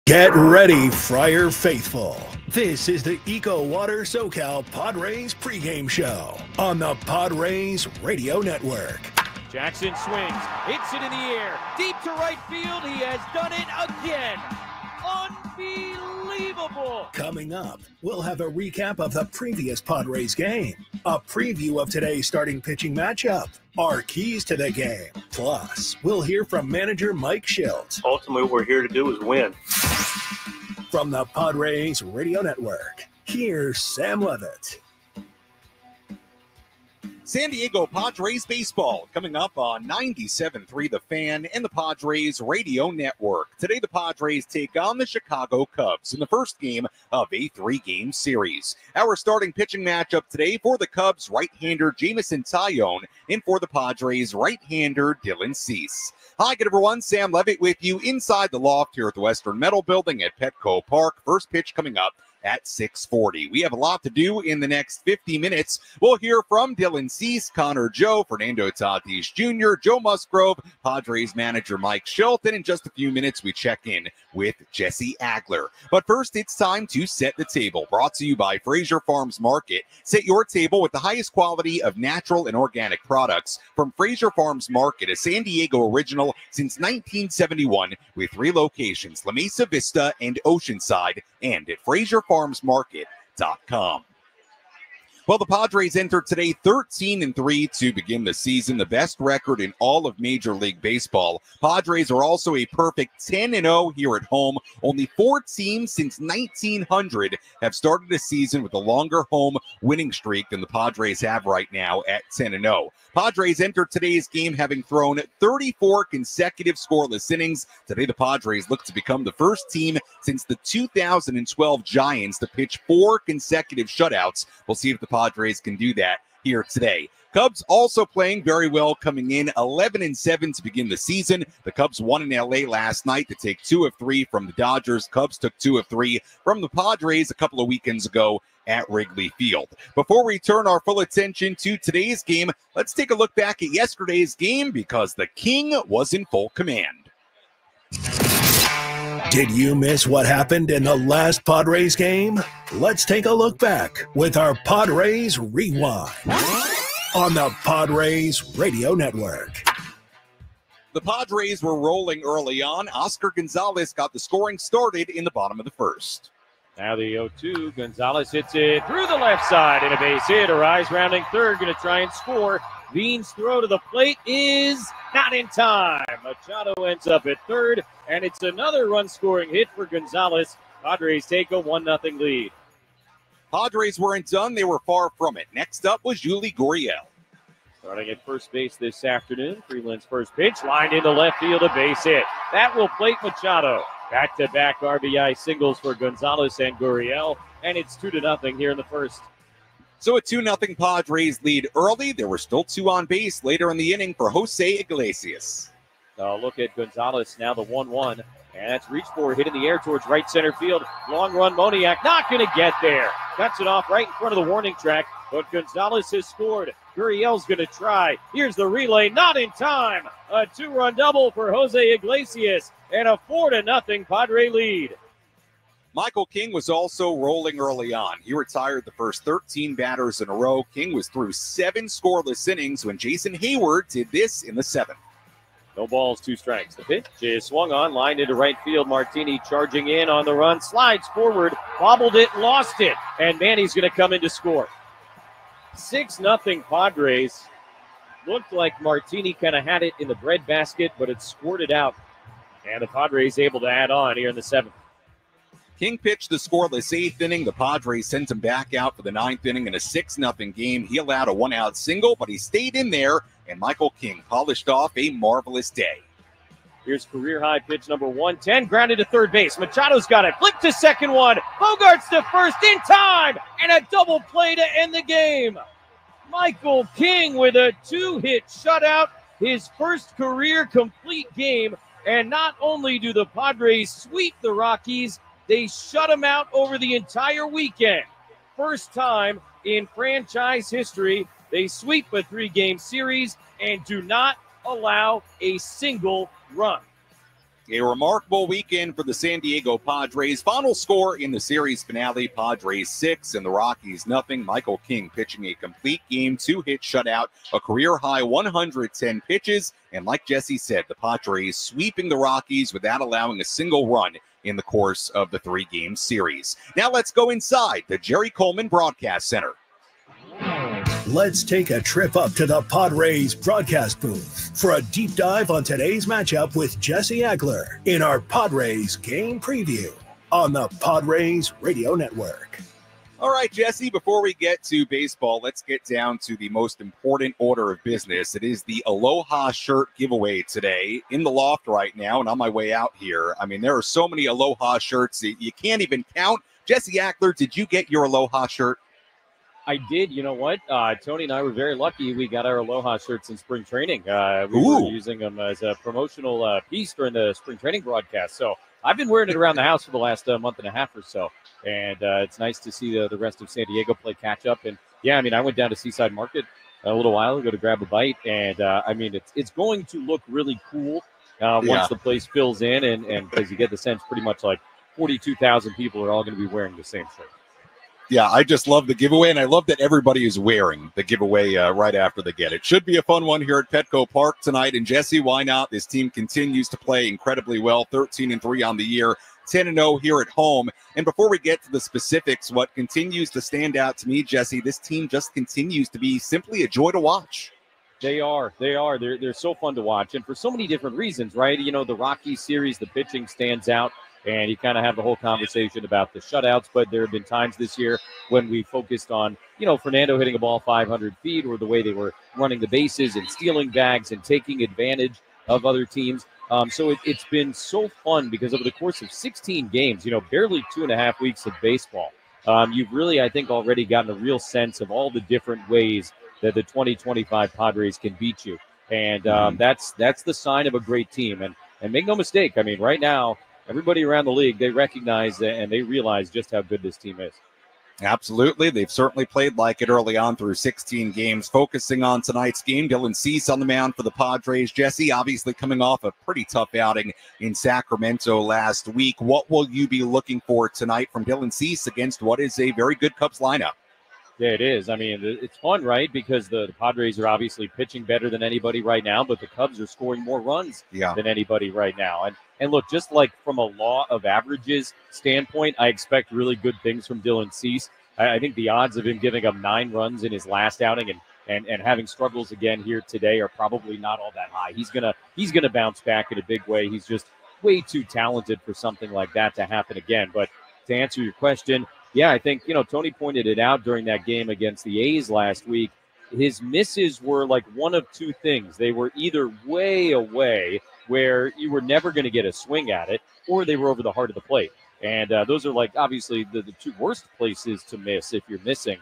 Get ready, Friar Faithful. This is the EcoWater SoCal Padres pregame show on the Padres Radio Network. Jackson swings, hits it in the air, deep to right field. He has done it again. Unbelievable. Coming up, we'll have a recap of the previous Padres game, a preview of today's starting pitching matchup, our keys to the game. Plus, we'll hear from manager Mike Shildt. Ultimately, what we're here to do is win. From the Padres Radio Network, here's Sam Levitt. San Diego Padres baseball coming up on 97.3 The Fan and the Padres Radio Network. Today, the Padres take on the Chicago Cubs in the first game of a 3-game series. Our starting pitching matchup today for the Cubs, right-hander Jameson Taillon, and for the Padres, right-hander Dylan Cease. Hi, good everyone. Sam Levitt with you inside the loft here at the Western Metal Building at Petco Park. First pitch coming up at 6:40. We have a lot to do in the next 50 minutes. We'll hear from Dylan Cease, Connor Joe, Fernando Tatis Jr., Joe Musgrove, Padres manager Mike Shildt, and in just a few minutes, we check in with Jesse Agler. But first, it's time to set the table. Brought to you by Fraser Farms Market. Set your table with the highest quality of natural and organic products from Fraser Farms Market, a San Diego original since 1971 with 3 locations, La Mesa Vista and Oceanside, and at FraserFarmsMarket.com. Well, the Padres entered today 13-3 to begin the season, the best record in all of Major League Baseball. Padres are also a perfect 10-0 here at home. Only 4 teams since 1900 have started a season with a longer home winning streak than the Padres have right now at 10-0. Padres entered today's game having thrown 34 consecutive scoreless innings. Today, the Padres look to become the first team since the 2012 Giants to pitch 4 consecutive shutouts. We'll see if the Padres can do that here today. Cubs also playing very well, coming in 11-7 to begin the season. The Cubs won in LA last night to take 2 of 3 from the Dodgers. Cubs took 2 of 3 from the Padres a couple of weekends ago at Wrigley Field. Before we turn our full attention to today's game, let's take a look back at yesterday's game because the King was in full command. Did you miss what happened in the last Padres game? Let's take a look back with our Padres Rewind on the Padres Radio Network. The Padres were rolling early on. Oscar Gonzalez got the scoring started in the bottom of the first. Now the 0-2. Gonzalez hits it through the left side and a base hit. Arise rounding third, going to try and score. Veen's throw to the plate is not in time. Machado ends up at third, and it's another run-scoring hit for Gonzalez. Padres take a 1-0 lead. Padres weren't done. They were far from it. Next up was Yuli Gurriel. Starting at first base this afternoon, Freeland's first pitch, lined into left field, a base hit. That will plate Machado. Back-to-back RBI singles for Gonzalez and Gurriel, and it's 2-0 here in the first. So a 2-0 Padres lead early. There were still 2 on base later in the inning for Jose Iglesias. Look at Gonzalez now, the 1-1. And that's reached for, hit in the air towards right center field. Long run, Moniak not going to get there. Cuts it off right in front of the warning track, but Gonzalez has scored. Gurriel's going to try. Here's the relay, not in time. A 2-run double for Jose Iglesias and a 4-0 Padre lead. Michael King was also rolling early on. He retired the first 13 batters in a row. King was through 7 scoreless innings when Jason Hayward did this in the 7th. No balls, 2 strikes. The pitch is swung on, lined into right field. Martini charging in on the run, slides forward, bobbled it, lost it, and Manny's going to come in to score. 6-0 Padres. Looked like Martini kind of had it in the breadbasket, but it squirted out. And the Padres able to add on here in the 7th. King pitched the scoreless 8th inning. The Padres sent him back out for the 9th inning in a 6-0 game. He allowed a 1-out single, but he stayed in there, and Michael King polished off a marvelous day. Here's career-high pitch number 110, grounded to third base. Machado's got it, flipped to second one. Bogarts to first in time, and a double play to end the game. Michael King with a 2-hit shutout, his first career complete game. And not only do the Padres sweep the Rockies, they shut them out over the entire weekend. First time in franchise history, they sweep a 3-game series and do not allow a single run. A remarkable weekend for the San Diego Padres. Final score in the series finale, Padres 6 and the Rockies nothing. Michael King pitching a complete game, 2-hit shutout, a career-high 110 pitches. And like Jesse said, the Padres sweeping the Rockies without allowing a single run in the course of the 3-game series. Now let's go inside the Jerry Coleman Broadcast Center. Let's take a trip up to the Padres broadcast booth for a deep dive on today's matchup with Jesse Agler in our Padres game preview on the Padres Radio Network. All right, Jesse, before we get to baseball, let's get down to the most important order of business. It is the Aloha shirt giveaway today in the loft right now, and on my way out here. I mean, there are so many Aloha shirts that you can't even count. Jesse Agler, did you get your Aloha shirt? I did. You know what? Tony and I were very lucky. We got our Aloha shirts in spring training. We were using them as a promotional piece during the spring training broadcast. So I've been wearing it around the house for the last month and a half or so. And it's nice to see the rest of San Diego play catch up. And, yeah, I mean, I went down to Seaside Market a little while ago to grab a bite. And, I mean, it's going to look really cool once the place fills in. And because you get the sense pretty much like 42,000 people are all going to be wearing the same shirt. Yeah, I just love the giveaway, and I love that everybody is wearing the giveaway right after they get it. Should be a fun one here at Petco Park tonight. And, Jesse, why not? This team continues to play incredibly well, 13-3 on the year, 10-0 here at home. And before we get to the specifics, what continues to stand out to me, Jesse, this team just continues to be simply a joy to watch. They are. They're so fun to watch, and for so many different reasons, right? You know, the Rockies series, the pitching stands out. And you kind of have the whole conversation about the shutouts, but there have been times this year when we focused on, you know, Fernando hitting a ball 500 feet or the way they were running the bases and stealing bags and taking advantage of other teams. So it's been so fun because over the course of 16 games, you know, barely 2.5 weeks of baseball, you've really, I think, already gotten a real sense of all the different ways that the 2025 Padres can beat you. And that's the sign of a great team. And make no mistake, I mean, right now, everybody around the league, they recognize and they realize just how good this team is. Absolutely. They've certainly played like it early on through 16 games. Focusing on tonight's game, Dylan Cease on the mound for the Padres. Jesse, obviously coming off a pretty tough outing in Sacramento last week. What will you be looking for tonight from Dylan Cease against what is a very good Cubs lineup? Yeah, it is. I mean, it's fun, right? Because the Padres are obviously pitching better than anybody right now, but the Cubs are scoring more runs than anybody right now. And look, just like from a law of averages standpoint, I expect really good things from Dylan Cease. I think the odds of him giving up 9 runs in his last outing and having struggles again here today are probably not all that high. He's gonna bounce back in a big way. He's just way too talented for something like that to happen again. But to answer your question, yeah, I think, you know, Tony pointed it out during that game against the A's last week. His misses were like one of two things. They were either way away where you were never going to get a swing at it, or they were over the heart of the plate. And those are like obviously the two worst places to miss if you're missing.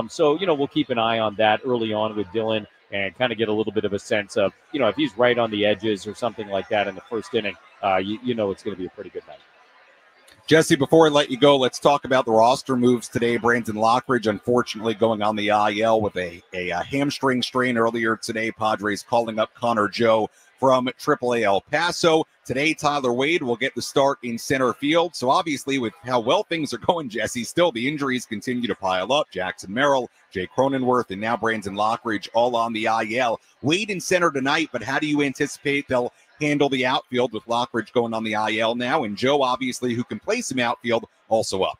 So, you know, we'll keep an eye on that early on with Dylan and kind of get a little bit of a sense of, you know, if he's right on the edges or something like that in the first inning, you know it's going to be a pretty good night. Jesse, before I let you go, let's talk about the roster moves today. Brandon Lockridge, unfortunately, going on the IL with a hamstring strain earlier today. Padres calling up Connor Joe from AAA El Paso. Today, Tyler Wade will get the start in center field. So obviously, with how well things are going, Jesse, still the injuries continue to pile up. Jackson Merrill, Jay Cronenworth, and now Brandon Lockridge all on the IL. Wade in center tonight, but how do you anticipate they'll handle the outfield with Lockridge going on the IL now, and Joe, obviously, who can play some outfield, also up?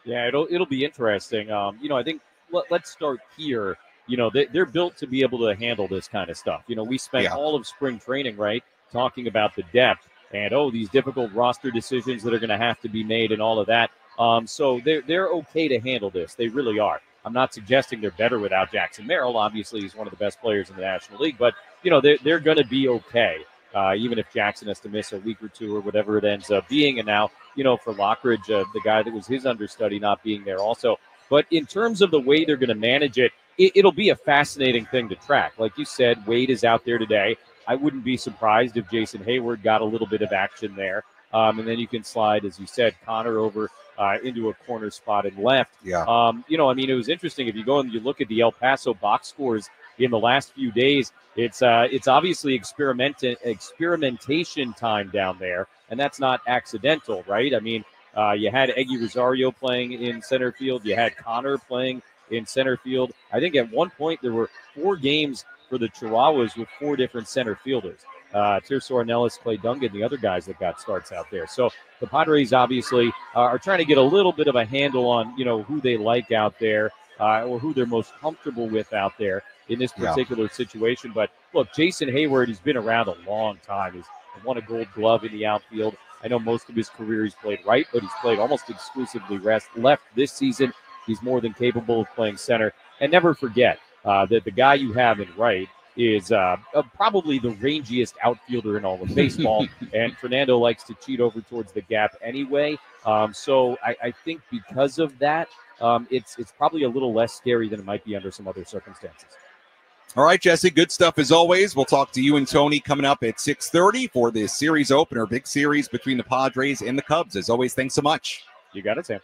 Yeah, it'll be interesting. You know, I think let's start here. You know, they're built to be able to handle this kind of stuff. You know, we spent all of spring training, right, talking about the depth and, these difficult roster decisions that are going to have to be made and all of that. So they're okay to handle this. They really are. I'm not suggesting they're better without Jackson Merrill. Obviously, he's one of the best players in the National League, but, you know, they're going to be okay. Even if Jackson has to miss a week or two or whatever it ends up being. And now, you know, for Lockridge, the guy that was his understudy not being there also. But in terms of the way they're going to manage it, it'll be a fascinating thing to track. Like you said, Wade is out there today. I wouldn't be surprised if Jason Hayward got a little bit of action there. And then you can slide, as you said, Connor over into a corner spot and left. Yeah. It was interesting. If you go and you look at the El Paso box scores in the last few days, it's obviously experimentation time down there, and that's not accidental, right? I mean, you had Eggy Rosario playing in center field. You had Connor playing in center field. I think at one point there were 4 games for the Chihuahuas with 4 different center fielders. Tirso Ornelas, Clay Dungan, the other guys that got starts out there. So the Padres obviously are trying to get a little bit of a handle on, who they like out there or who they're most comfortable with out there in this particular situation. But look, Jason Hayward has been around a long time. He's won a Gold Glove in the outfield. I know most of his career he's played right, but he's played almost exclusively left this season. He's more than capable of playing center. And never forget that the guy you have in right is probably the rangiest outfielder in all of baseball, and Fernando likes to cheat over towards the gap anyway. So I think because of that, it's probably a little less scary than it might be under some other circumstances. All right, Jesse, good stuff as always. We'll talk to you and Tony coming up at 6:30 for this series opener, big series between the Padres and the Cubs. As always, thanks so much. You got it, Sam.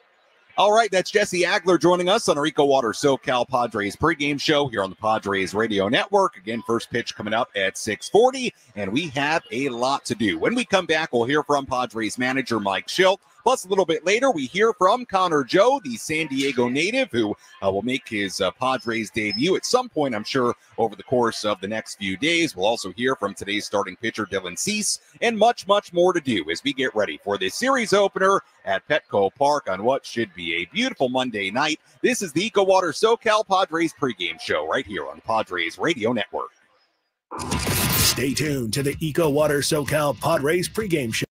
All right, that's Jesse Agler joining us on our EcoWater SoCal Padres pregame show here on the Padres Radio Network. Again, first pitch coming up at 6:40, and we have a lot to do. When we come back, we'll hear from Padres manager Mike Shildt. Plus, a little bit later, we hear from Connor Joe, the San Diego native, who will make his Padres debut at some point, I'm sure, over the course of the next few days. We'll also hear from today's starting pitcher, Dylan Cease, and much, much more to do as we get ready for this series opener at Petco Park on what should be a beautiful Monday night. This is the EcoWater SoCal Padres pregame show right here on the Padres Radio Network. Stay tuned to the EcoWater SoCal Padres pregame show.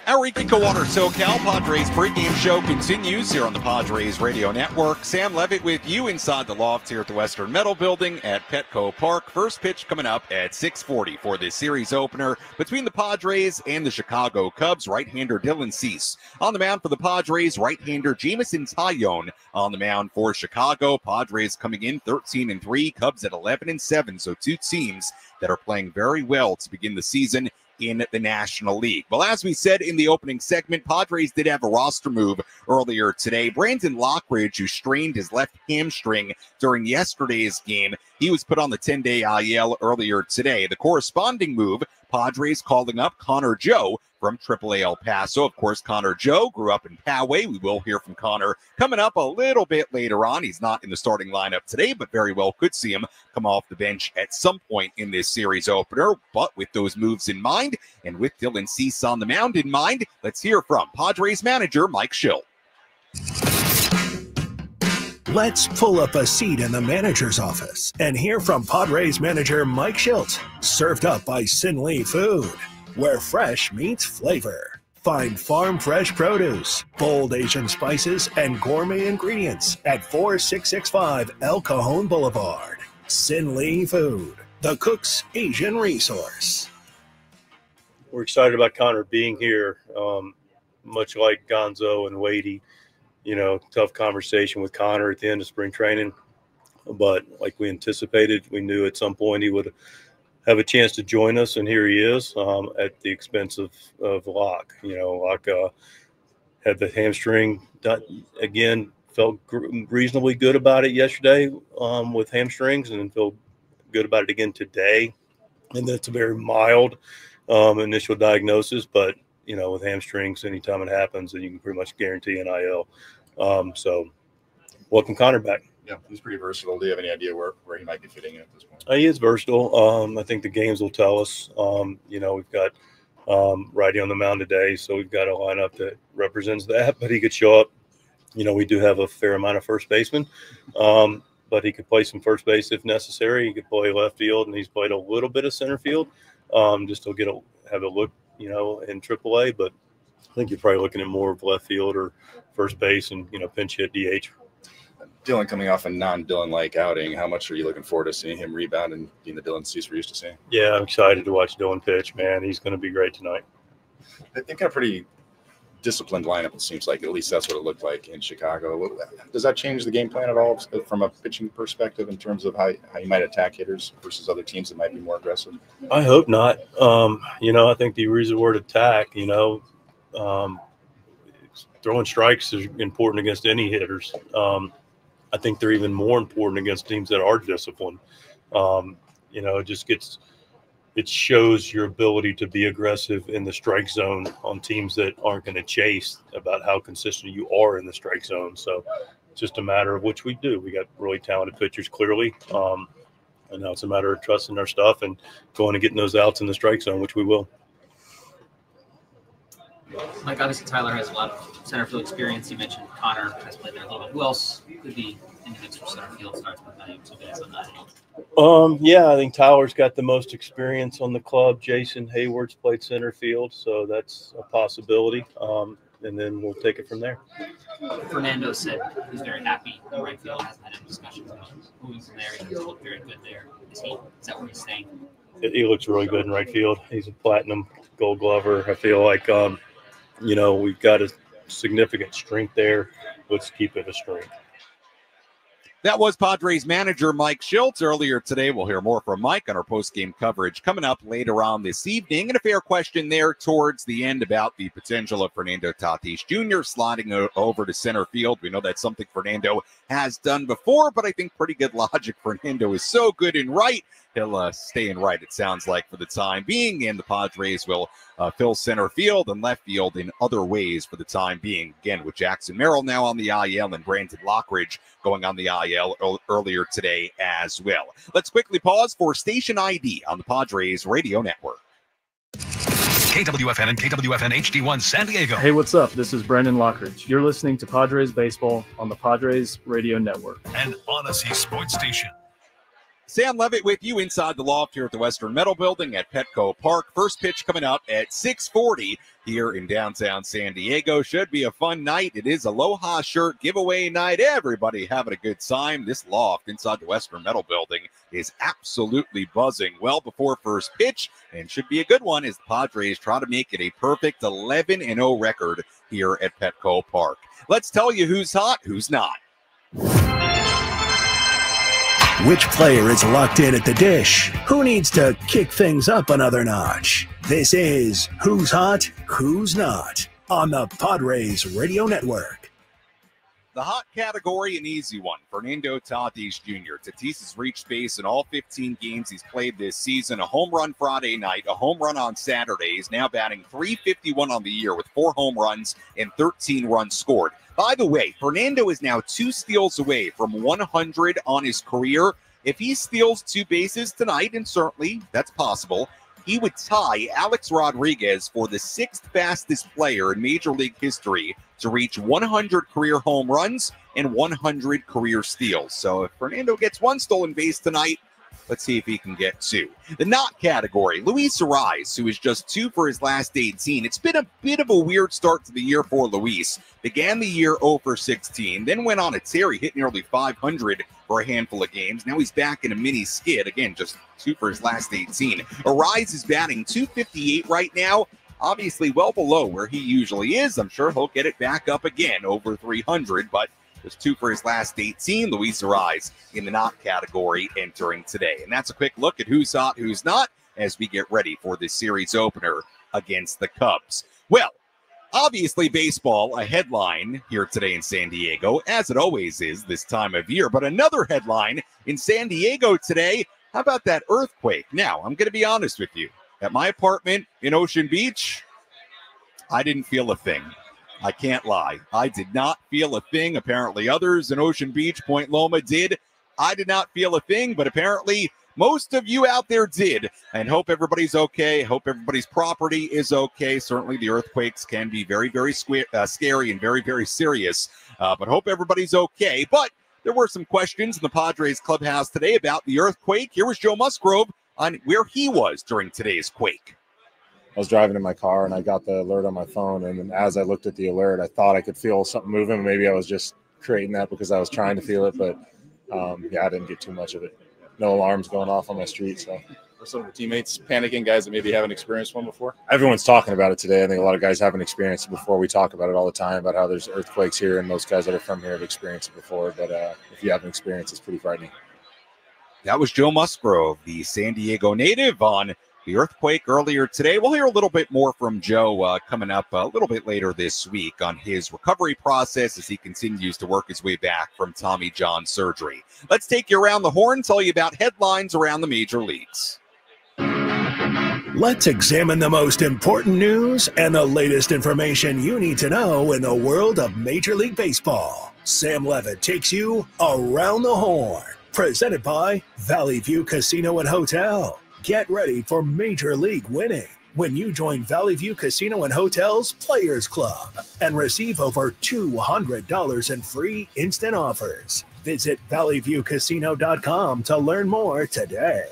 Our EcoWater SoCal Padres pregame show continues here on the Padres Radio Network. Sam Levitt with you inside the loft here at the Western Metal Building at Petco Park. First pitch coming up at 6:40 for this series opener between the Padres and the Chicago Cubs. Right-hander Dylan Cease on the mound for the Padres. Right-hander Jameson Taillon on the mound for Chicago. Padres coming in 13-3, Cubs at 11-7. So two teams that are playing very well to begin the season in the National League. Well, as we said in the opening segment, Padres did have a roster move earlier today. Brandon Lockridge, who strained his left hamstring during yesterday's game, he was put on the 10-day IL earlier today. The corresponding move, Padres calling up Connor Joe from AAA El Paso. Of course, Connor Joe grew up in Poway. We will hear from Connor coming up a little bit later on. He's not in the starting lineup today, but very well could see him come off the bench at some point in this series opener. But with those moves in mind, and with Dylan Cease on the mound in mind, let's hear from Padres manager Mike Shildt. Let's pull up a seat in the manager's office and hear from Padres manager Mike Shildt. Served up by Sin Lee Food, where fresh meets flavor. Find farm fresh produce, bold Asian spices, and gourmet ingredients at 4665 El Cajon Boulevard. Sin Lee Food, the cook's Asian resource. We're excited about Connor being here, much like Gonzo and Wadey. You know, tough conversation with Connor at the end of spring training. But like we anticipated, we knew at some point he would have a chance to join us, and here he is at the expense of Locke. You know, Locke had the hamstring again, felt reasonably good about it yesterday with hamstrings, and felt good about it again today. And that's a very mild initial diagnosis, but you know, with hamstrings, anytime it happens, then you can pretty much guarantee an IL. So welcome Connor back. Yeah, he's pretty versatile. Do you have any idea where he might be fitting in at this point? He is versatile. I think the games will tell us. You know, we've got Righty on the mound today, so we've got a lineup that represents that, but he could show up. You know, we do have a fair amount of first basemen, but he could play some first base if necessary. He could play left field, and he's played a little bit of center field just to have a look, you know, in AAA, but I think you're probably looking at more of left field or first base and, you know, pinch hit DH. Dylan coming off a non-Dylan-like outing, how much are you looking forward to seeing him rebound and being the Dylan Cease we're used to seeing? Yeah, I'm excited to watch Dylan pitch, man. He's going to be great tonight. They've got a pretty disciplined lineup, it seems like. At least that's what it looked like in Chicago. Does that change the game plan at all from a pitching perspective in terms of how you might attack hitters versus other teams that might be more aggressive? I hope not. You know, I think the use the word attack, you know, throwing strikes is important against any hitters. I think they're even more important against teams that are disciplined. You know, it shows your ability to be aggressive in the strike zone on teams that aren't going to chase, about how consistent you are in the strike zone. So it's just a matter of which we do. We got really talented pitchers, clearly. And now it's a matter of trusting our stuff and going and getting those outs in the strike zone, which we will. Mike, obviously Tyler has a lot of center field experience. You mentioned Connor has played there a little bit. Who else could be in the mix for center field? Starts with name, 2 guys on that. Yeah, I think Tyler's got the most experience on the club. Jason Hayward's played center field, so that's a possibility. And then we'll take it from there. Fernando said he's very happy in right field. Hasn't had any discussions about moving from there. He's looked very good there. Is that where he's staying? He looks really good in right field. He's a platinum Gold Glover. I feel like you know, we've got a significant strength there. Let's keep it a strength. That was Padres manager Mike Shildt. Earlier today, we'll hear more from Mike on our post-game coverage coming up later on this evening. And a fair question there towards the end about the potential of Fernando Tatis Jr. sliding over to center field. We know that's something Fernando has done before, but I think pretty good logic. Fernando is so good in right. He'll stay in right, it sounds like, for the time being, and the Padres will fill center field and left field in other ways for the time being. Again, with Jackson Merrill now on the IL and Brandon Lockridge going on the IL earlier today as well. Let's quickly pause for Station ID on the Padres Radio Network. KWFN and KWFN HD1 San Diego. Hey, what's up? This is Brandon Lockridge. You're listening to Padres Baseball on the Padres Radio Network. And Odyssey Sports Station. Sam Levitt with you inside the loft here at the Western Metal Building at Petco Park. First pitch coming up at 6:40 here in downtown San Diego. Should be a fun night. It is Aloha shirt giveaway night. Everybody having a good time. This loft inside the Western Metal Building is absolutely buzzing well before first pitch, and should be a good one as the Padres try to make it a perfect 11-0 record here at Petco Park. Let's tell you who's hot, who's not. Which player is locked in at the dish? Who needs to kick things up another notch? This is Who's Hot, Who's Not on the Padres Radio Network. The hot category, an easy one. Fernando Tatis Jr. Tatis has reached base in all 15 games he's played this season. A home run Friday night, a home run on Saturday. He's now batting .351 on the year with 4 home runs and 13 runs scored. By the way, Fernando is now 2 steals away from 100 on his career. If he steals 2 bases tonight, and certainly that's possible, he would tie Alex Rodriguez for the 6th fastest player in Major League history to reach 100 career home runs and 100 career steals. So if Fernando gets 1 stolen base tonight, let's see if he can get 2. The not category, Luis Ariz, who is just 2 for his last 18. It's been a bit of a weird start to the year for Luis. Began the year 0 for 16, then went on a tear. He hit nearly 500 for a handful of games. Now he's back in a mini skid. Again, just 2 for his last 18. Ariz is batting .258 right now. Obviously well below where he usually is. I'm sure he'll get it back up again over 300, but just 2 for his last 18. Luis Ariz in the not category entering today. And that's a quick look at who's hot, who's not, as we get ready for this series opener against the Cubs. Well, obviously baseball, a headline here today in San Diego, as it always is this time of year. But another headline in San Diego today, how about that earthquake? Now, I'm going to be honest with you. At my apartment in Ocean Beach, I didn't feel a thing. I can't lie. I did not feel a thing. Apparently others in Ocean Beach, Point Loma did. I did not feel a thing, but apparently most of you out there did. And hope everybody's okay. Hope everybody's property is okay. Certainly the earthquakes can be very, very scary and very, very serious. But hope everybody's okay. But there were some questions in the Padres clubhouse today about the earthquake. Here was Joe Musgrove on where he was during today's quake. I was driving in my car and I got the alert on my phone. And then as I looked at the alert, I thought I could feel something moving. Maybe I was just creating that because I was trying to feel it. But yeah, I didn't get too much of it. No alarms going off on my street. So Are some of the teammates panicking, guys that maybe haven't experienced one before? Everyone's talking about it today. I think a lot of guys haven't experienced it before. We talk about it all the time about how there's earthquakes here, and most guys that are from here have experienced it before. But if you haven't experienced it, it's pretty frightening. That was Joe Musgrove, the San Diego native, on the earthquake earlier today. We'll hear a little bit more from Joe coming up a little bit later this week on his recovery process as he continues to work his way back from Tommy John surgery. Let's take you around the horn, tell you about headlines around the major leagues. Let's examine the most important news and the latest information you need to know in the world of Major League Baseball. Sam Levitt takes you around the horn. Presented by Valley View Casino and Hotel. Get ready for Major League winning when you join Valley View Casino and Hotel's Players Club and receive over $200 in free instant offers. Visit valleyviewcasino.com to learn more today.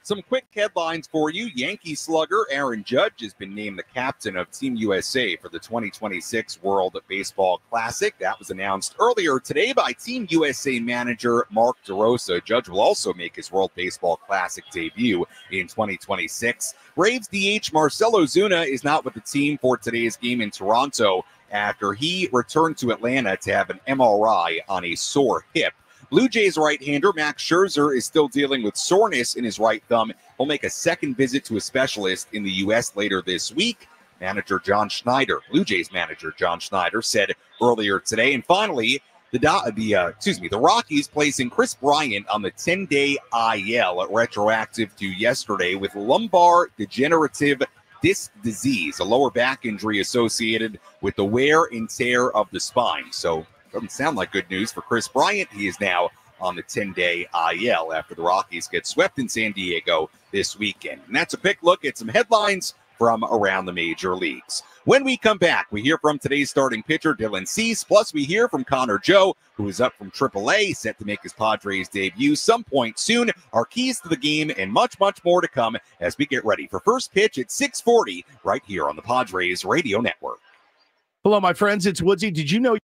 Some quick headlines for you. Yankee slugger Aaron Judge has been named the captain of Team USA for the 2026 World Baseball Classic. That was announced earlier today by Team USA manager Mark DeRosa. Judge will also make his World Baseball Classic debut in 2026. Braves DH Marcell Ozuna is not with the team for today's game in Toronto after he returned to Atlanta to have an MRI on a sore hip. Blue Jays right-hander Max Scherzer is still dealing with soreness in his right thumb. He'll make a second visit to a specialist in the U.S. later this week. Manager John Schneider, Blue Jays manager John Schneider, said earlier today. And finally, the Rockies placing Chris Bryant on the 10-day IL, retroactive to yesterday, with lumbar degenerative disc disease, a lower back injury associated with the wear and tear of the spine. So doesn't sound like good news for Chris Bryant. He is now on the 10-day IL after the Rockies get swept in San Diego this weekend. And that's a quick look at some headlines from around the major leagues. When we come back, we hear from today's starting pitcher, Dylan Cease, plus we hear from Connor Joe, who is up from AAA, set to make his Padres debut some point soon, our keys to the game, and much, much more to come as we get ready for first pitch at 6:40 right here on the Padres Radio Network. Hello, my friends. It's Woodsy. Did you know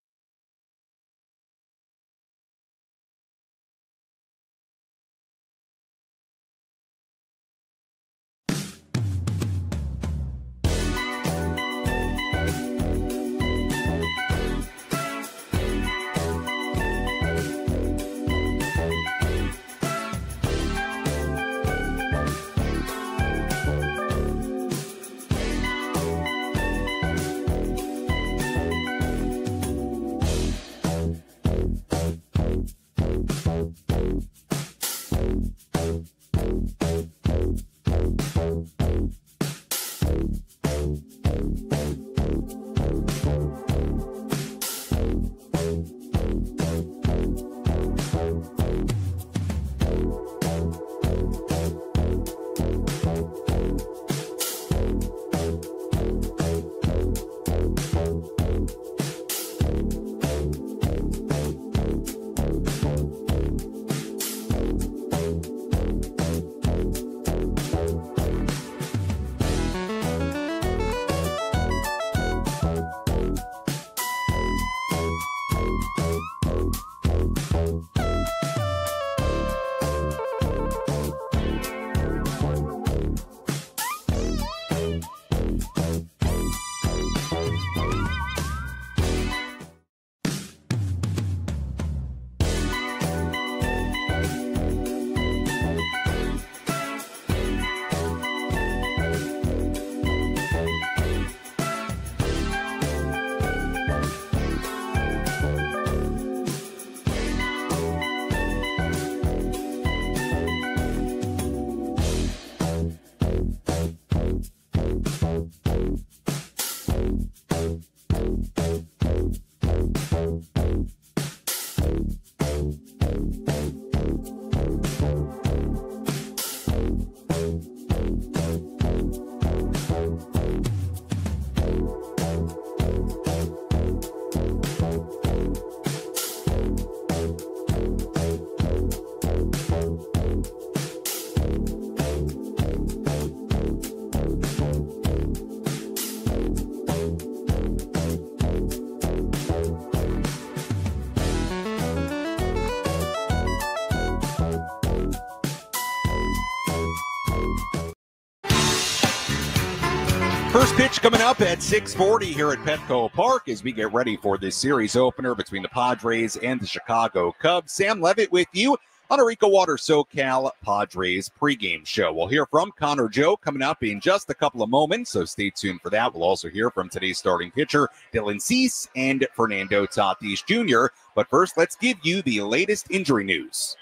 First pitch coming up at 6:40 here at Petco Park as we get ready for this series opener between the Padres and the Chicago Cubs. Sam Levitt with you on our EcoWater SoCal Padres pregame show. We'll hear from Connor Joe coming up in just a couple of moments, so stay tuned for that. We'll also hear from today's starting pitcher, Dylan Cease, and Fernando Tatis Jr. But first, let's give you the latest injury news.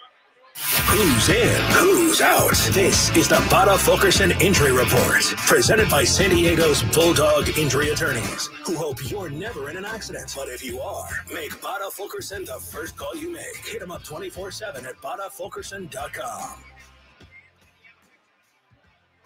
Who's in? Who's out? This is the Bada Fulkerson Injury Report, presented by San Diego's Bulldog Injury Attorneys, who hope you're never in an accident. But if you are, make Bada Fulkerson the first call you make. Hit them up 24/7 at badafulkerson.com.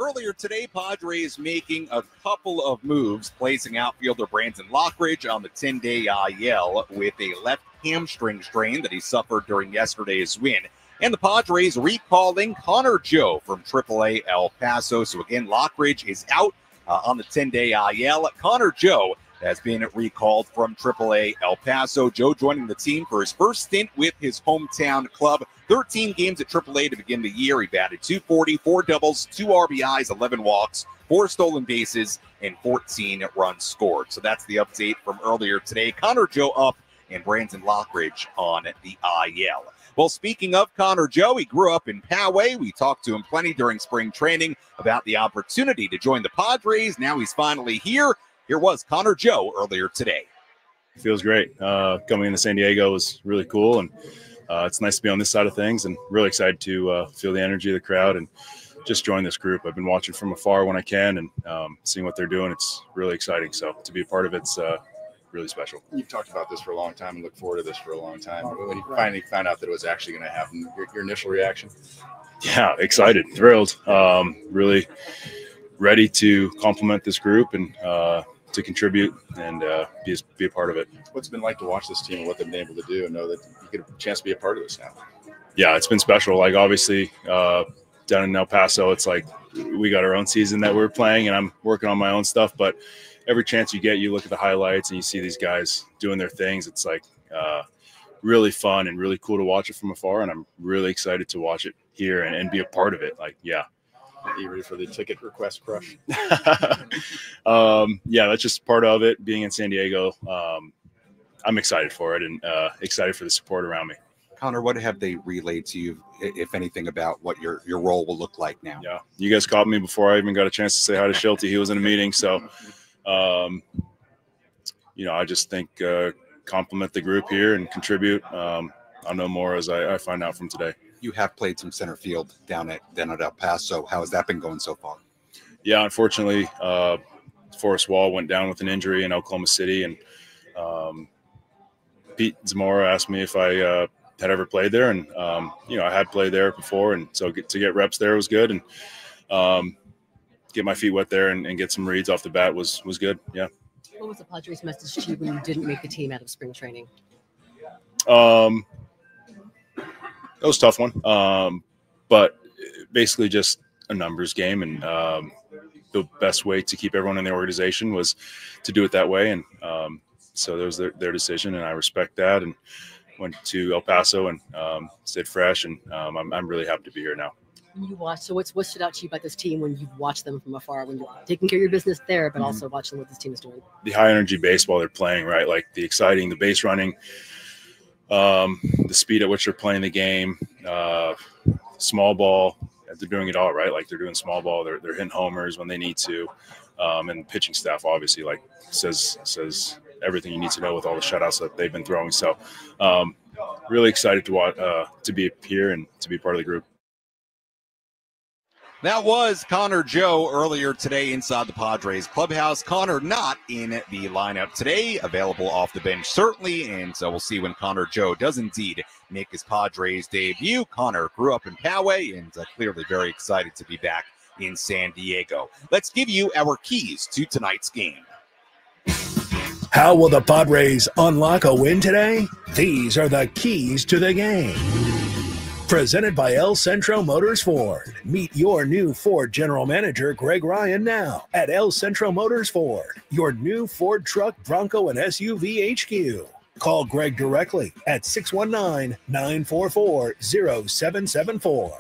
Earlier today, Padres making a couple of moves, placing outfielder Brandon Lockridge on the 10-day IL with a left hamstring strain that he suffered during yesterday's win. And the Padres recalling Connor Joe from AAA El Paso. So again, Lockridge is out on the 10-day IL. Connor Joe has been recalled from AAA El Paso. Joe joining the team for his first stint with his hometown club. 13 games at AAA to begin the year. He batted .240, 4 doubles, 2 RBIs, 11 walks, 4 stolen bases, and 14 runs scored. So that's the update from earlier today. Connor Joe up and Brandon Lockridge on the IL. Well, speaking of Connor Joe, he grew up in Poway. We talked to him plenty during spring training about the opportunity to join the Padres. Now he's finally here. Here was Connor Joe earlier today. It feels great. Coming into San Diego was really cool, and it's nice to be on this side of things, and really excited to feel the energy of the crowd and just join this group. I've been watching from afar when I can, and seeing what they're doing. It's really exciting. So to be a part of it's really special. You've talked about this for a long time and looked forward to this for a long time. When you finally found out that it was actually going to happen, your initial reaction? Yeah, excited, thrilled. Really ready to complement this group and to contribute and be a part of it. What's it been like to watch this team and what they've been able to do and know that you get a chance to be a part of this now? Yeah, it's been special. Like, obviously, down in El Paso, it's like we got our own season that we're playing, and I'm working on my own stuff. But every chance you get, you look at the highlights and you see these guys doing their things. It's like really fun and really cool to watch it from afar, and I'm really excited to watch it here and be a part of it. Like, yeah. Are you ready for the ticket request crush? Yeah, that's just part of it. Being in San Diego, I'm excited for it and excited for the support around me. Connor, what have they relayed to you, if anything, about what your role will look like now? Yeah, you guys caught me before I even got a chance to say hi to Shildt. He was in a meeting, so you know, I just think compliment the group here and contribute. I'll know more as I find out from today. You have played some center field down at El Paso. How has that been going so far? Yeah, unfortunately, Forrest Wall went down with an injury in Oklahoma City, and Pete Zamora asked me if I had ever played there, and you know, I had played there before, and so to get reps there was good, and get my feet wet there and get some reads off the bat was good. Yeah. What was the Padres' message to you when you didn't make the team out of spring training? That was a tough one, but basically just a numbers game, and the best way to keep everyone in the organization was to do it that way, and so that was their decision, and I respect that, and went to El Paso and stayed fresh, and I'm really happy to be here now. When you watch, so what stood out to you about this team when you've watched them from afar, when you're taking care of your business there, but also watching what this team is doing? The high energy baseball they're playing, right? Like the exciting, the base running, the speed at which they're playing the game, small ball. They're doing it all right. Like they're doing small ball. They're hitting homers when they need to, and the pitching staff obviously like says everything you need to know with all the shutouts that they've been throwing. So, really excited to watch, to be here and to be part of the group. That was Connor Joe earlier today inside the Padres clubhouse. Connor not in the lineup today, available off the bench certainly, and so we'll see when Connor Joe does indeed make his Padres debut. Connor grew up in Poway and clearly very excited to be back in San Diego. Let's give you our keys to tonight's game. How will the Padres unlock a win today? These are the keys to the game. Presented by El Centro Motors Ford. Meet your new Ford General Manager, Greg Ryan, now at El Centro Motors Ford, your new Ford truck, Bronco, and SUV HQ. Call Greg directly at 619-944-0774.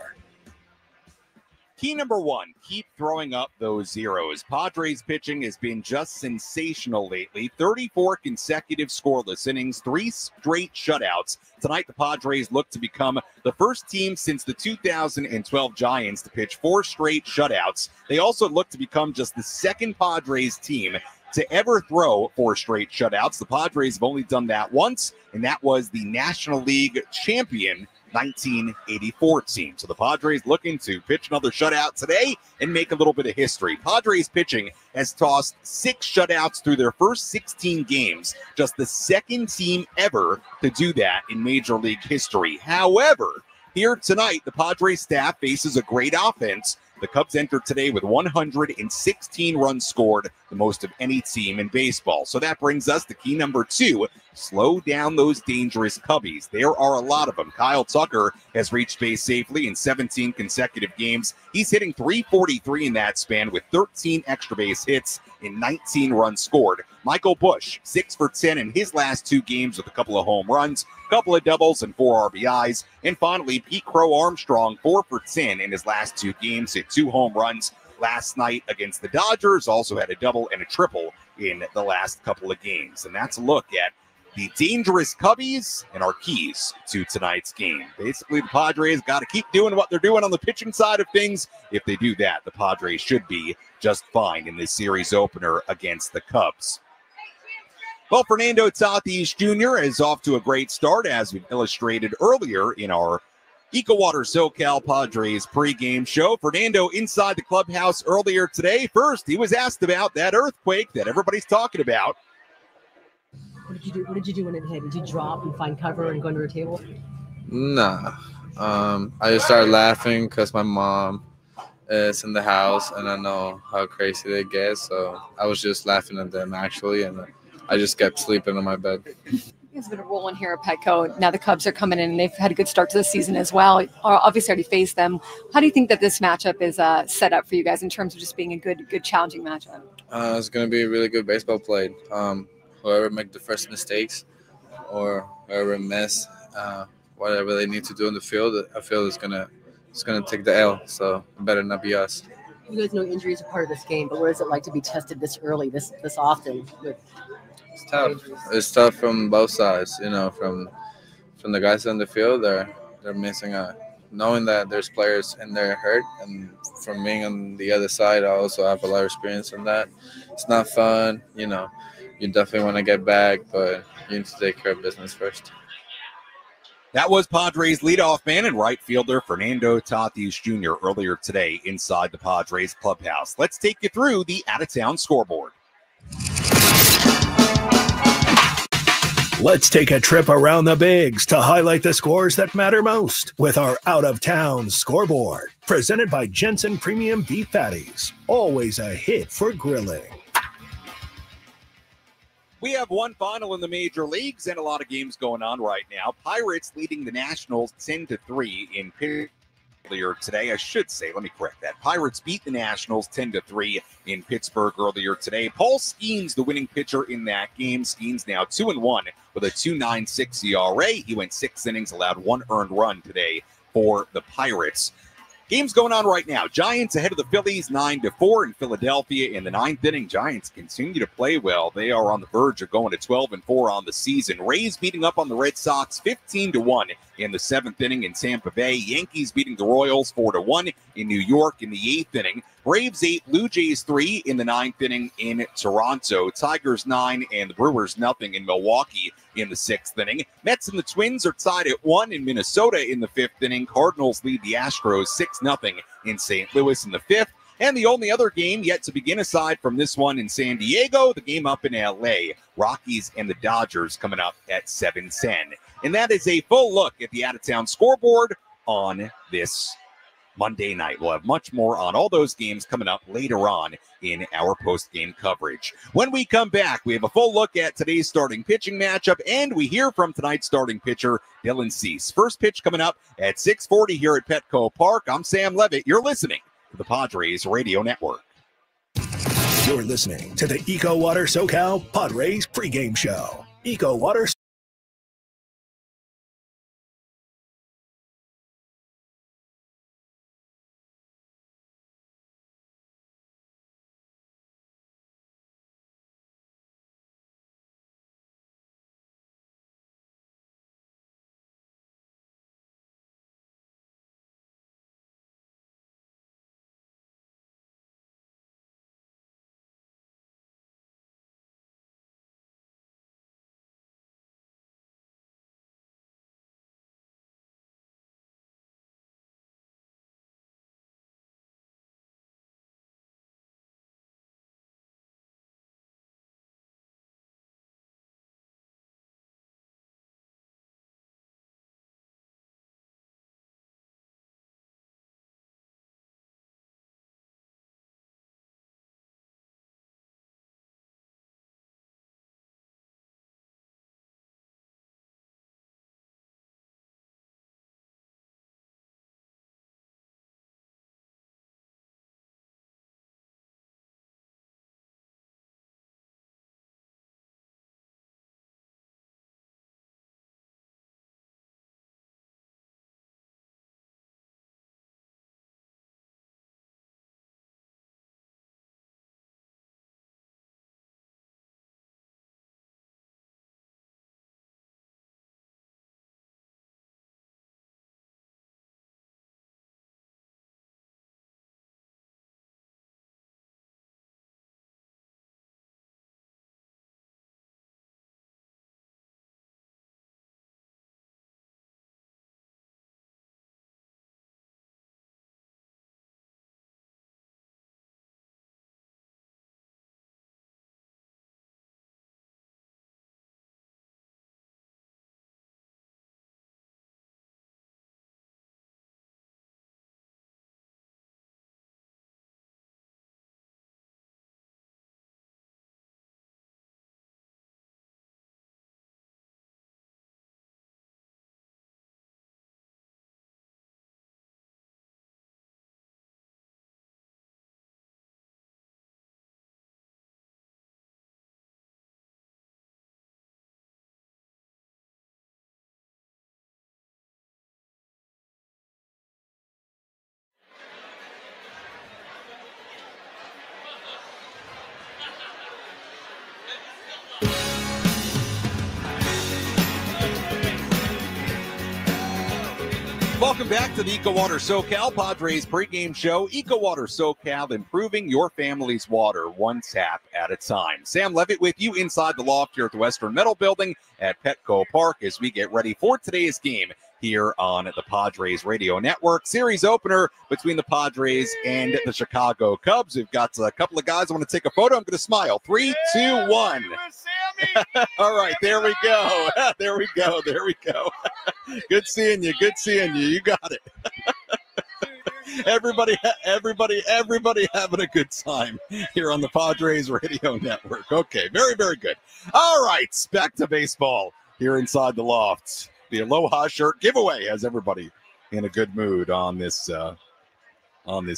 Key number one, keep throwing up those zeros. Padres pitching has been just sensational lately. 34 consecutive scoreless innings, 3 straight shutouts. Tonight, the Padres look to become the first team since the 2012 Giants to pitch 4 straight shutouts. They also look to become just the second Padres team to ever throw 4 straight shutouts. The Padres have only done that once, and that was the National League champion 1984 team. So the Padres looking to pitch another shutout today and make a little bit of history. Padres pitching has tossed 6 shutouts through their first 16 games. Just the second team ever to do that in Major League history. However, here tonight, the Padres staff faces a great offense. The Cubs entered today with 116 runs scored, the most of any team in baseball. So that brings us to key number 2, slow down those dangerous Cubbies. There are a lot of them. Kyle Tucker has reached base safely in 17 consecutive games. He's hitting .343 in that span with 13 extra base hits in 19 runs scored. Michael Busch, 6 for 10 in his last 2 games with a couple of home runs, a couple of doubles, and 4 RBIs. And finally, Pete Crow Armstrong, 4 for 10 in his last 2 games, hit 2 home runs last night against the Dodgers, also had a double and a triple in the last couple of games. And that's a look at the dangerous Cubbies and our keys to tonight's game. Basically, the Padres got to keep doing what they're doing on the pitching side of things. If they do that, the Padres should be just fine in this series opener against the Cubs. Well, Fernando Tatis Jr. is off to a great start, as we've illustrated earlier in our EcoWater SoCal Padres pregame show. Fernando inside the clubhouse earlier today. First, he was asked about that earthquake that everybody's talking about. What did you do? What did you do when it hit? Did you drop and find cover and go under a table? Nah. I just started laughing because my mom is in the house, and I know how crazy they get. So I was just laughing at them actually, and I just kept sleeping on my bed. It's been a rolling here at Petco. Now the Cubs are coming in, and they've had a good start to the season as well. Obviously, already faced them. How do you think that this matchup is set up for you guys in terms of just being a good challenging matchup? It's going to be a really good baseball played. Whoever make the first mistakes or whoever miss whatever they need to do in the field, I feel it's gonna take the L. So it better not be us. You guys know injuries are part of this game, but what is it like to be tested this early, this often? It's tough. It's tough from both sides. You know, from the guys on the field, they're missing out. Knowing that there's players in there hurt, and from being on the other side, I also have a lot of experience in that. It's not fun. You know, you definitely want to get back, but you need to take care of business first. That was Padres leadoff man and right fielder Fernando Tatis Jr. earlier today inside the Padres clubhouse. Let's take you through the out-of-town scoreboard. Let's take a trip around the bigs to highlight the scores that matter most with our out-of-town scoreboard. Presented by Jensen Premium Beef Patties. Always a hit for grilling. We have one final in the major leagues and a lot of games going on right now. Pirates leading the Nationals 10-3 in Pittsburgh earlier today. I should say, let me correct that. Pirates beat the Nationals 10-3 in Pittsburgh earlier today. Paul Skeens, the winning pitcher in that game. Skeens now 2-1 with a 2.96 ERA. He went 6 innings, allowed 1 earned run today for the Pirates. Games going on right now. Giants ahead of the Phillies 9-4 in Philadelphia in the 9th inning. Giants continue to play well. They are on the verge of going to 12-4 on the season. Rays beating up on the Red Sox 15-1 in the 7th inning in Tampa Bay. Yankees beating the Royals 4-1 in New York in the 8th inning. Braves 8, Blue Jays 3 in the 9th inning in Toronto. Tigers 9 and the Brewers nothing in Milwaukee in the 6th inning. Mets and the Twins are tied at 1 in Minnesota in the 5th inning. Cardinals lead the Astros 6-0 in St. Louis in the 5th. And the only other game yet to begin aside from this one in San Diego, the game up in L.A., Rockies and the Dodgers coming up at 7:10. And that is a full look at the out-of-town scoreboard on this Monday night. We'll have much more on all those games coming up later on in our post-game coverage. When we come back, we have a full look at today's starting pitching matchup, and we hear from tonight's starting pitcher, Dylan Cease. First pitch coming up at 6:40 here at Petco Park. I'm Sam Levitt. You're listening to the Padres Radio Network. You're listening to the EcoWater SoCal Padres pregame show. EcoWater Welcome back to the EcoWater SoCal Padres pregame show. EcoWater SoCal, improving your family's water one tap at a time. Sam Levitt with you inside the loft here at the Western Metal Building at Petco Park as we get ready for today's game here on the Padres Radio Network. Series opener between the Padres and the Chicago Cubs. We've got a couple of guys. I want to take a photo. I'm going to smile. 3, 2, 1. All right, there we go. There we go. There we go. Good seeing you. Good seeing you. You got it. Everybody having a good time here on the Padres Radio Network. Okay, very, very good. All right, back to baseball here inside the loft. The Aloha shirt giveaway has everybody in a good mood on this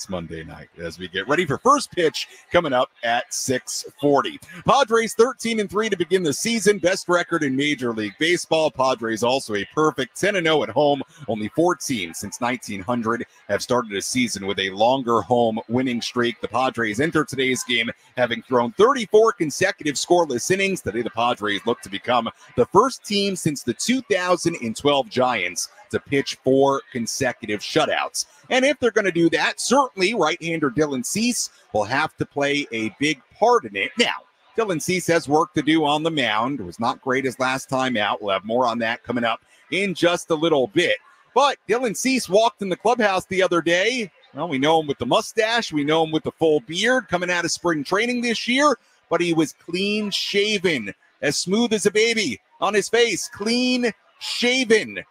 Monday night as we get ready for first pitch coming up at 6:40. Padres 13-3 to begin the season, best record in Major League Baseball. Padres also a perfect 10-0 at home. Only 4 teams since 1900 have started a season with a longer home winning streak. The Padres enter today's game having thrown 34 consecutive scoreless innings. Today the Padres look to become the first team since the 2012 Giants to pitch 4 consecutive shutouts. And if they're going to do that, certainly right-hander Dylan Cease will have to play a big part in it. Now, Dylan Cease has work to do on the mound. It was not great his last time out. We'll have more on that coming up in just a little bit. But Dylan Cease walked in the clubhouse the other day. Well, we know him with the mustache. We know him with the full beard coming out of spring training this year. But he was clean shaven, as smooth as a baby on his face. Clean shaven.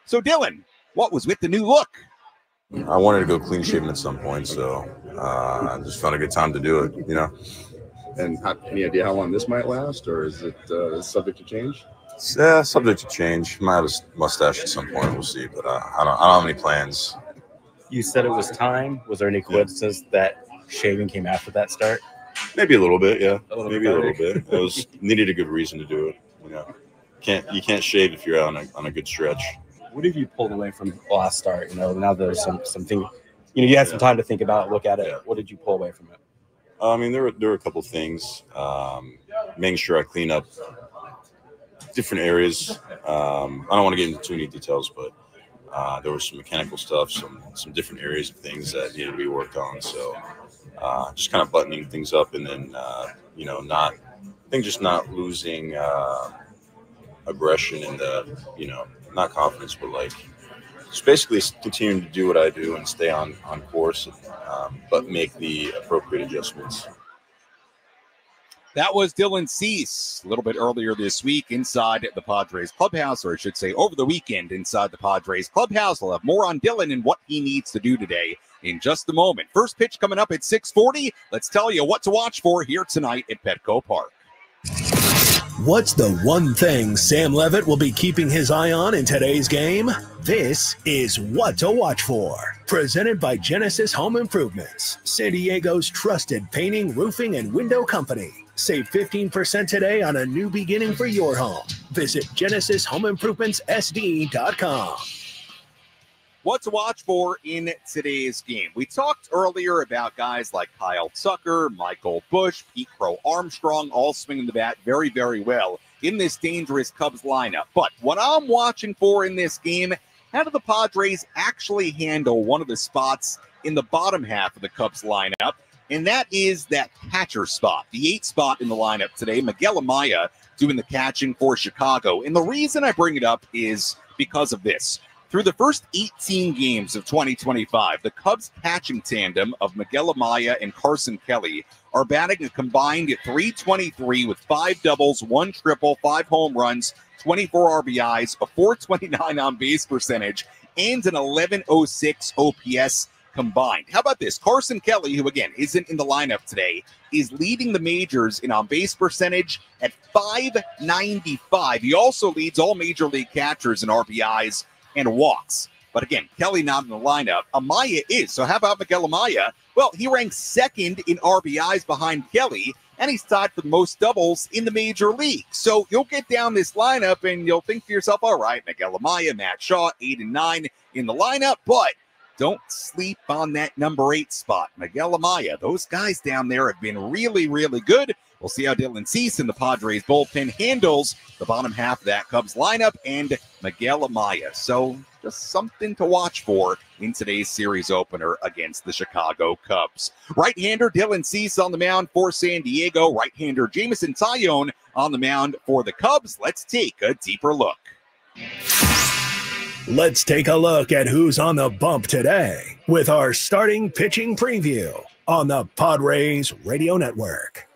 So, Dylan, what was with the new look? I wanted to go clean shaven at some point, so I just found a good time to do it, you know. And any idea how long this might last, or is it subject to change? Yeah, subject to change. Might have a mustache at some point. We'll see, but I don't have any plans. You said it was time. Was there any coincidence that shaving came after that start? Maybe a little bit, yeah. Maybe a better. little bit. It was needed a good reason to do it. You know, you can't shave if you're out on a good stretch. What have you pulled away from the last start? You know, now there's something. You know, you had some time to think about it, look at it. Yeah. What did you pull away from it? I mean, there were a couple things. Making sure I clean up different areas. I don't want to get into too many details, but there was some mechanical stuff, some different areas of things that needed to be worked on. So just kind of buttoning things up, and then you know, just not losing aggression and not confidence, but like just basically continuing to do what I do and stay on course, but make the appropriate adjustments. That was Dylan Cease a little bit earlier this week inside the Padres clubhouse, or I should say over the weekend inside the Padres clubhouse. We'll have more on Dylan and what he needs to do today in just a moment. First pitch coming up at 6:40. Let's tell you what to watch for here tonight at Petco Park. What's the one thing Sam Levitt will be keeping his eye on in today's game? This is What to Watch For, presented by Genesis Home Improvements, San Diego's trusted painting, roofing, and window company. Save 15% today on a new beginning for your home. Visit GenesisHomeImprovementsSD.com. What to watch for in today's game. We talked earlier about guys like Kyle Tucker, Michael Busch, Pete Crow Armstrong, all swinging the bat very, very well in this dangerous Cubs lineup. But what I'm watching for in this game, how do the Padres actually handle one of the spots in the bottom half of the Cubs lineup? And that is that catcher spot, the 8th spot in the lineup today. Miguel Amaya doing the catching for Chicago. And the reason I bring it up is because of this. Through the first 18 games of 2025, the Cubs catching tandem of Miguel Amaya and Carson Kelly are batting a combined .323 with 5 doubles, 1 triple, 5 home runs, 24 RBIs, a .429 on base percentage, and an 1106 OPS combined. How about this? Carson Kelly, who again isn't in the lineup today, is leading the majors in on base percentage at .595. He also leads all major league catchers in RBIs and walks. But again, Kelly not in the lineup. Amaya is. So how about Miguel Amaya? Well, he ranks 2nd in RBIs behind Kelly, and he's tied for the most doubles in the major league. So you'll get down this lineup and you'll think to yourself, all right, Miguel Amaya, Matt Shaw, 8 and 9 in the lineup, but don't sleep on that number 8 spot. Miguel Amaya, those guys down there have been really, really good. We'll see how Dylan Cease in the Padres bullpen handles the bottom half of that Cubs lineup and Miguel Amaya. So just something to watch for in today's series opener against the Chicago Cubs. Right-hander Dylan Cease on the mound for San Diego. Right-hander Jameson Taillon on the mound for the Cubs. Let's take a deeper look. Let's take a look at who's on the bump today with our starting pitching preview on the Padres Radio Network.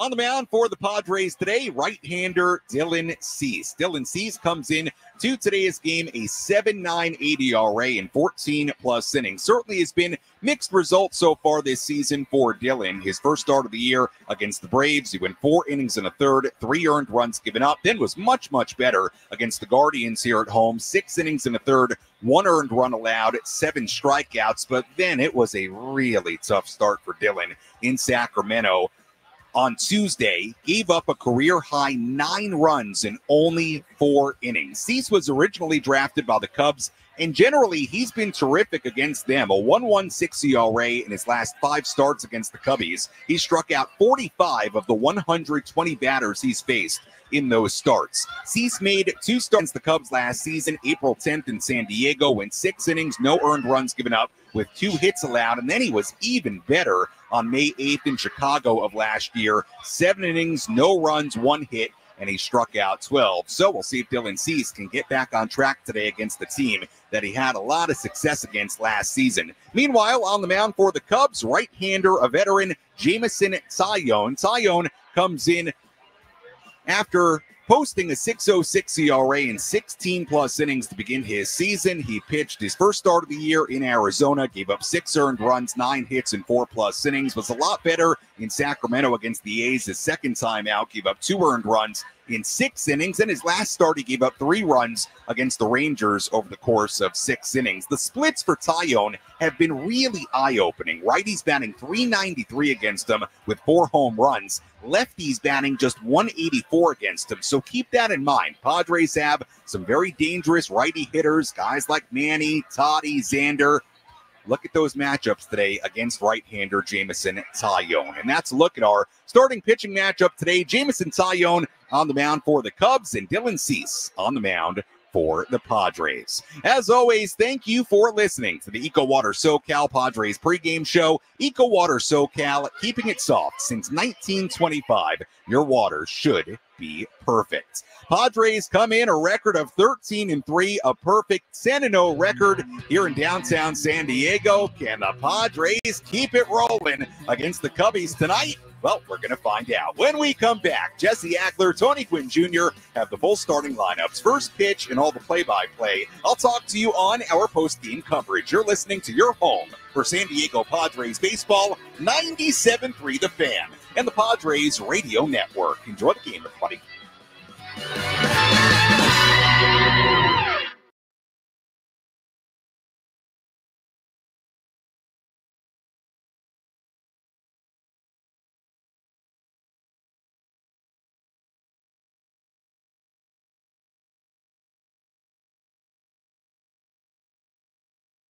On the mound for the Padres today, right-hander Dylan Cease. Dylan Cease comes in to today's game a 7.98 ERA in 14-plus innings. Certainly has been mixed results so far this season for Dylan. His first start of the year against the Braves, he went 4 innings and a third, 3 earned runs given up, then was much, much better against the Guardians here at home. 6 innings and a third, 1 earned run allowed, 7 strikeouts, but then it was a really tough start for Dylan in Sacramento. On Tuesday, gave up a career-high 9 runs in only 4 innings. Cease was originally drafted by the Cubs, and generally, he's been terrific against them. A 1.16 ERA in his last 5 starts against the Cubbies. He struck out 45 of the 120 batters he's faced in those starts. Cease made 2 starts against the Cubs last season, April 10th in San Diego, went 6 innings, no earned runs given up, with 2 hits allowed, and then he was even better on May 8th in Chicago of last year. 7 innings, no runs, 1 hit, and he struck out 12. So we'll see if Dylan Cease can get back on track today against the team that he had a lot of success against last season. Meanwhile, on the mound for the Cubs, right-hander, a veteran, Jameson Taillon. Taillon comes in after posting a 6.06 ERA in 16-plus innings to begin his season. He pitched his first start of the year in Arizona, gave up 6 earned runs, 9 hits in 4-plus innings, was a lot better in Sacramento against the A's his second time out, gave up 2 earned runs in 6 innings. In his last start, he gave up 3 runs against the Rangers over the course of 6 innings. The splits for Taillon have been really eye-opening. Righties batting .393 against him with 4 home runs. Lefties batting just .184 against him. So keep that in mind. Padres have some very dangerous righty hitters, guys like Manny, Toddy, Xander. Look at those matchups today against right-hander Jameson Taillon. And that's a look at our starting pitching matchup today. Jameson Taillon on the mound for the Cubs and Dylan Cease on the mound for the Padres. As always, thank you for listening to the EcoWater SoCal Padres pregame show. EcoWater SoCal, keeping it soft since 1925. Your water should be perfect. Padres come in a record of 13-3, a perfect 10-0 record here in downtown San Diego. Can the Padres keep it rolling against the Cubbies tonight? Well, we're going to find out. When we come back, Jesse Agler, Tony Gwynn Jr. have the full starting lineups, first pitch, and all the play-by-play. I'll talk to you on our post-game coverage. You're listening to your home for San Diego Padres baseball, 97.3 The Fan, and the Padres Radio Network. Enjoy the game, everybody.